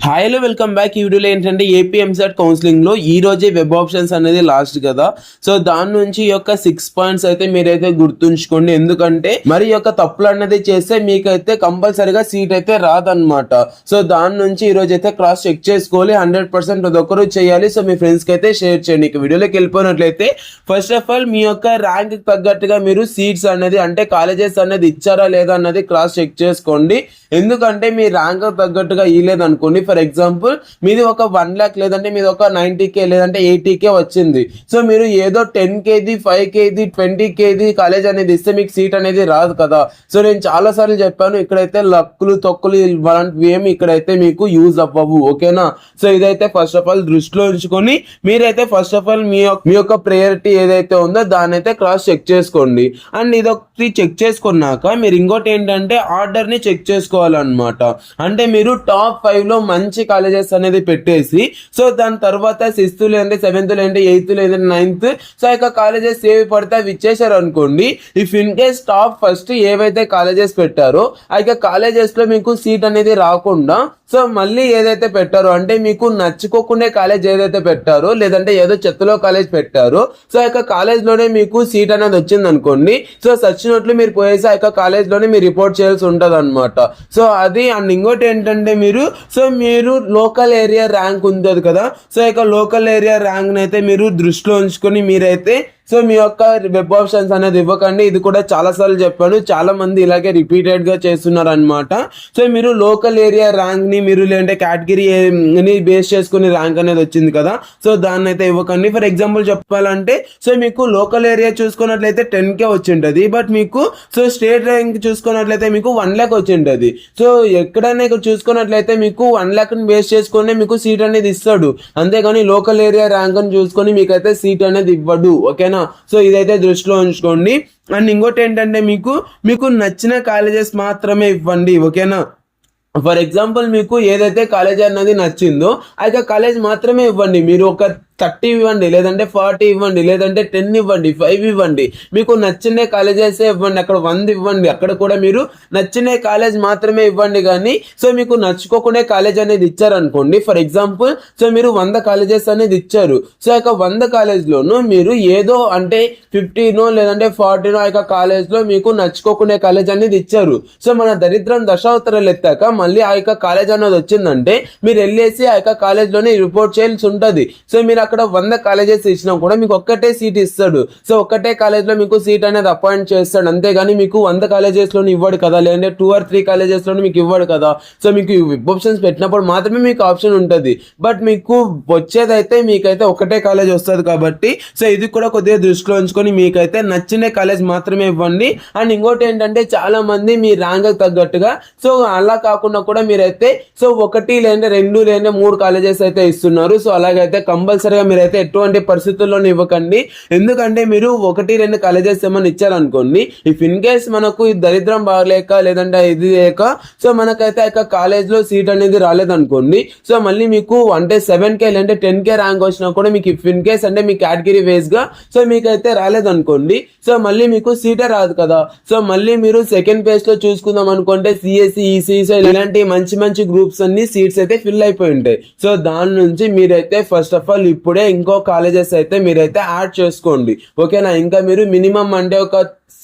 Hi hello welcome back. ఈ వీడియోలో ఏంటంటే ఏపీ ఎంసెట్ కౌన్సిలింగ్ లో ఈ రోజే వెబ్ ఆప్షన్స్ అనేది లాస్ట్ కదా. సో దాని నుంచి ఈ యొక్క 6 పాయింట్స్ అయితే మీరైతే గుర్తుంచుకోండి. ఎందుకంటే మరి యొక్క తప్పులు అనేది చేస్తే మీకైతే కంపల్సరీగా సీట్ అయితే రాదనమాట. సో దాని నుంచి ఈ రోజు అయితే క్రాస్ చెక్ చేసుకోవాలి. 100% ప్రతి ఒక్కరు చేయాలి. సో మీ ఫ్రెండ్స్ కి అయితే షేర్ చేయండి. ఇక వీడియోలోకి వెళ్ళిపోయినట్లయితే ఫస్ట్ ఆఫ్ ఆల్ మీ యొక్క ర్యాంక్ తగ్గట్టుగా మీరు సీట్స్ అనేది అంటే కాలేజెస్ అనేది ఇచ్చారా లేదా అన్నది క్రాస్ చెక్ చేసుకోండి. ఎందుకంటే మీ ర్యాంక్ తగ్గట్టుగా ఇవ్వలేదు అనుకోండి, ఫర్ ఎగ్జాంపుల్ మీది ఒక 1 lakh లేదంటే మీది ఒక 90K లేదంటే 80K వచ్చింది. సో మీరు ఏదో 10Kది 5Kది 20Kది కాలేజ్ అనేది ఇస్తే మీకు సీట్ అనేది రాదు కదా. సో నేను చాలా సార్లు చెప్పాను, ఇక్కడైతే లక్కులు తొక్కులు ఇలాంటివి ఏమి ఇక్కడైతే మీకు యూజ్ అవ్వవు. ఓకేనా. సో ఇదైతే ఫస్ట్ ఆఫ్ ఆల్ దృష్టిలో ఉంచుకొని మీరైతే ఫస్ట్ ఆఫ్ ఆల్ మీ యొక్క ప్రయారిటీ ఏదైతే ఉందో దాన్ని అయితే క్రాస్ చెక్ చేసుకోండి. అండ్ ఇదొకటి చెక్ చేసుకున్నాక మీరు ఇంకోటి ఏంటంటే ఆర్డర్ ని చెక్ చేసుకోవాలన్నమాట. అంటే మీరు టాప్ 5 లో మంచి కాలేజెస్ అనేది పెట్టేసి సో దాని తర్వాత 6th లేదంటే 7th లేదంటే 8th లేదంటే 9th సో ఇక కాలేజెస్ ఏవి పడితే అవి ఇచ్చేసారు అనుకోండి. If in case top first ఏవైతే కాలేజెస్ పెట్టారో ఆ కాలేజెస్ లో మీకు సీట్ అనేది రాకుండా సో మళ్ళీ ఏదైతే పెట్టారో అంటే మీకు నచ్చుకోకుండా కాలేజ్ ఏదైతే పెట్టారో లేదంటే ఏదో చెత్తలో కాలేజ్ పెట్టారో సో ఆ కాలేజ్ లోనే మీకు సీట్ అనేది వచ్చింది అనుకోండి. సో సచ్చినట్లు మీరు పోయేసి ఆ కాలేజ్ లోనే మీరు రిపోర్ట్ చేయాల్సి ఉంటది అనమాట. సో అది అండ్ ఇంకోటి ఏంటంటే మీరు లోకల్ ఏరియా ర్యాంక్ ఉంటుంది కదా. సో ఇక లోకల్ ఏరియా ర్యాంక్ అయితే మీరు దృష్టిలో ఉంచుకొని మీరైతే సో మీ యొక్క వెబ్ ఆప్షన్స్ అనేది ఇవ్వకండి. ఇది కూడా చాలా సార్లు చెప్పాను, చాలా మంది ఇలాగే రిపీటెడ్ గా చేస్తున్నారు అనమాట. సో మీరు లోకల్ ఏరియా ర్యాంక్ ని మీరు లేదంటే కేటగిరీ బేస్ చేసుకుని ర్యాంక్ అనేది వచ్చింది కదా. సో దాన్ని అయితే ఇవ్వకండి. ఫర్ ఎగ్జాంపుల్ చెప్పాలంటే సో మీకు లోకల్ ఏరియా చూసుకున్నట్లయితే 10K వచ్చి ఉంటుంది, బట్ మీకు సో స్టేట్ ర్యాంక్ చూసుకున్నట్లయితే మీకు 1 lakh వచ్చి ఉంటుంది. సో ఎక్కడైనా చూసుకున్నట్లయితే మీకు 1 lakh ని బేస్ చేసుకుని మీకు సీట్ అనేది ఇస్తాడు, అంతేగాని లోకల్ ఏరియా ర్యాంక్ అని చూసుకొని మీకైతే సీట్ అనేది ఇవ్వడు. ఓకేనా. సో ఇదైతే దృష్టిలో ఉంచుకోండి. అండ్ ఇంకోటి ఏంటంటే మీకు నచ్చిన కాలేజెస్ మాత్రమే ఇవ్వండి. ఓకేనా. ఫర్ ఎగ్జాంపుల్ మీకు ఏదైతే కాలేజ్ అన్నది నచ్చిందో ఆ కాలేజ్ మాత్రమే ఇవ్వండి. మీరు ఒక 30 ఇవ్వండి, లేదంటే 40 ఇవ్వండి, లేదంటే 10 ఇవ్వండి, 5 ఇవ్వండి. మీకు నచ్చిన కాలేజెస్ ఇవ్వండి. అక్కడ 100 ఇవ్వండి, అక్కడ కూడా మీరు నచ్చిన కాలేజ్ మాత్రమే ఇవ్వండి. కానీ సో మీకు నచ్చుకోకుండా కాలేజ్ అనేది ఇచ్చారనుకోండి, ఫర్ ఎగ్జాంపుల్ సో మీరు 100 కాలేజెస్ అనేది ఇచ్చారు. సో ఆ 100 కాలేజ్లోనూ మీరు ఏదో అంటే 50 లేదంటే 40 ఆ కాలేజ్ లో మీకు నచ్చుకోకుండా కాలేజ్ అనేది ఇచ్చారు. సో మన దరిద్రం దశావతరాలు ఎత్తాక మళ్ళీ ఆ కాలేజ్ అనేది వచ్చిందంటే మీరు వెళ్ళేసి ఆ కాలేజ్ లోనే రిపోర్ట్ చేయాల్సి ఉంటది. సో మీరు అక్కడ 100 కాలేజెస్ ఇచ్చినా కూడా మీకు ఒక్కటే సీట్ ఇస్తాడు. సో ఒక్కటే కాలేజ్ లో మీకు సీట్ అనేది అపాయింట్ చేస్తాడు, అంతేగాని మీకు 100 కాలేజెస్ లోనే ఇవ్వడు కదా, లేదంటే 2 or 3 కాలేజెస్ లోనే మీకు ఇవ్వడు కదా. సో మీకు వెబ్ ఆప్షన్స్ పెట్టినప్పుడు మాత్రమే మీకు ఆప్షన్ ఉంటుంది, బట్ మీకు వచ్చేదైతే మీకైతే ఒకటే కాలేజ్ వస్తుంది కాబట్టి సో ఇది కూడా కొద్దిగా దృష్టిలో ఉంచుకొని మీకైతే నచ్చిన కాలేజ్ మాత్రమే ఇవ్వండి. అండ్ ఇంకోటి ఏంటంటే చాలా మంది మీ ర్యాంక్ తగ్గట్టుగా సో అలా కాకుండా కూడా మీరైతే సో 1 లేదంటే 2 లేదంటే 3 కాలేజెస్ అయితే ఇస్తున్నారు. సో అలాగైతే కంపల్సరీ మీరైతే ఎటువంటి పరిస్థితుల్లోనే ఇవ్వకండి. ఎందుకంటే మీరు 1-2 కాలేజెస్ ఏమైనా ఇచ్చారనుకోండి, ఇఫ్ ఇన్ కేస్ మనకు ఈ దరిద్రం బాగలేక లేదంటే ఇది లేక సో మనకైతే ఆ కాలేజ్ లో సీట్ అనేది రాలేదనుకోండి, సో మళ్ళీ మీకు అంటే 7K లేదంటే 10K ర్యాంక్ వచ్చినా కూడా మీకు ఇఫ్ ఇన్ కేస్ అంటే మీ కేటగిరీ వేస్ గా సో మీకైతే రాలేదనుకోండి, సో మళ్ళీ మీకు సీటే రాదు కదా. సో మళ్ళీ మీరు సెకండ్ పేజ్ లో చూసుకుందాం అనుకుంటే సిఎస్సి ఈసీసీ ఇలాంటి మంచి గ్రూప్స్ అన్ని సీట్స్ అయితే ఫిల్ అయిపోయి ఉంటాయి. సో దాని నుంచి మీరైతే ఫస్ట్ ఆఫ్ ఆల్ ఇప్పుడే ఇంకో కాలేజెస్ అయితే మీరైతే యాడ్ చేసుకోండి. ఓకేనా. ఇంకా మీరు మినిమం అంటే ఒక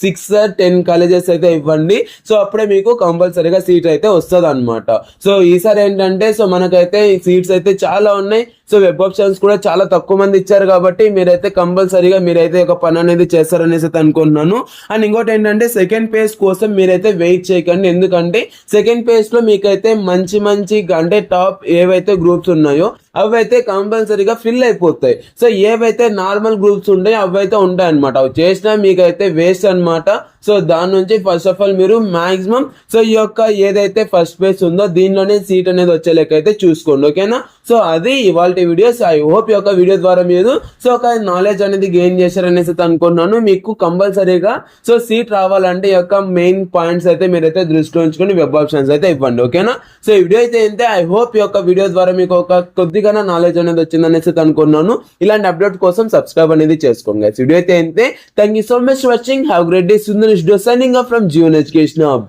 6 or 10 కాలేజెస్ అయితే ఇవ్వండి. సో అప్పుడే మీకు కంపల్సరీగా సీట్ అయితే వస్తుంది అనమాట. సో ఈసారి ఏంటంటే సో మనకైతే సీట్స్ అయితే చాలా ఉన్నాయి. సో వెబ్ ఆప్షన్స్ కూడా చాలా తక్కువ మంది ఇచ్చారు కాబట్టి మీరైతే కంపల్సరీగా మీరైతే ఒక పని అనేది చేస్తారనేసి అయితే అనుకుంటున్నాను. అండ్ ఇంకోటి ఏంటంటే సెకండ్ పేజ్ కోసం మీరైతే వెయిట్ చేయకండి. ఎందుకంటే సెకండ్ పేజ్ లో మీకైతే మంచి అంటే టాప్ ఏవైతే గ్రూప్స్ ఉన్నాయో అవి అయితే కంపల్సరీగా ఫిల్ అయిపోతాయి. సో ఏవైతే నార్మల్ గ్రూప్స్ ఉంటాయో అవి అయితే ఉంటాయి అనమాట. అవి చేసినా మీకైతే వేస్ట్ అనమాట. సో దాని నుంచి ఫస్ట్ ఆఫ్ ఆల్ మీరు మాక్సిమం సో ఈ యొక్క ఏదైతే ఫస్ట్ పేజ్ ఉందో దీనిలోనే సీట్ అనేది వచ్చేలాకైతే చూసుకోండి. ఓకేనా. సో అది ఇవాళ వీడియోస్. ఐ హోప్ ఈ యొక్క వీడియో ద్వారా మీరు సో ఒక నాలెడ్జ్ అనేది గెయిన్ చేశారనేసి అనుకుంటున్నాను. మీకు కంపల్సరీగా సో సీట్ రావాలంటే ఈ యొక్క మెయిన్ పాయింట్స్ అయితే మీరైతే దృష్టిలో ఉంచుకొని వెబ్ ఆప్షన్స్ అయితే ఇవ్వండి. ఓకేనా. సో ఈ వీడియో అయితే ఏంటంటే ఐ హోప్ ఈ యొక్క వీడియో ద్వారా మీకు ఒక కొద్దిగా నాలెడ్జ్ అనేది వచ్చిందనేసి అనుకున్నాను. ఇలాంటి అప్డేట్ కోసం సబ్స్క్రైబ్ అనేది చేసుకోండి. వీడియో అయితే ఏంటంటే thank you so much for watching. Have great day. Sundar signing off from June Education Hub.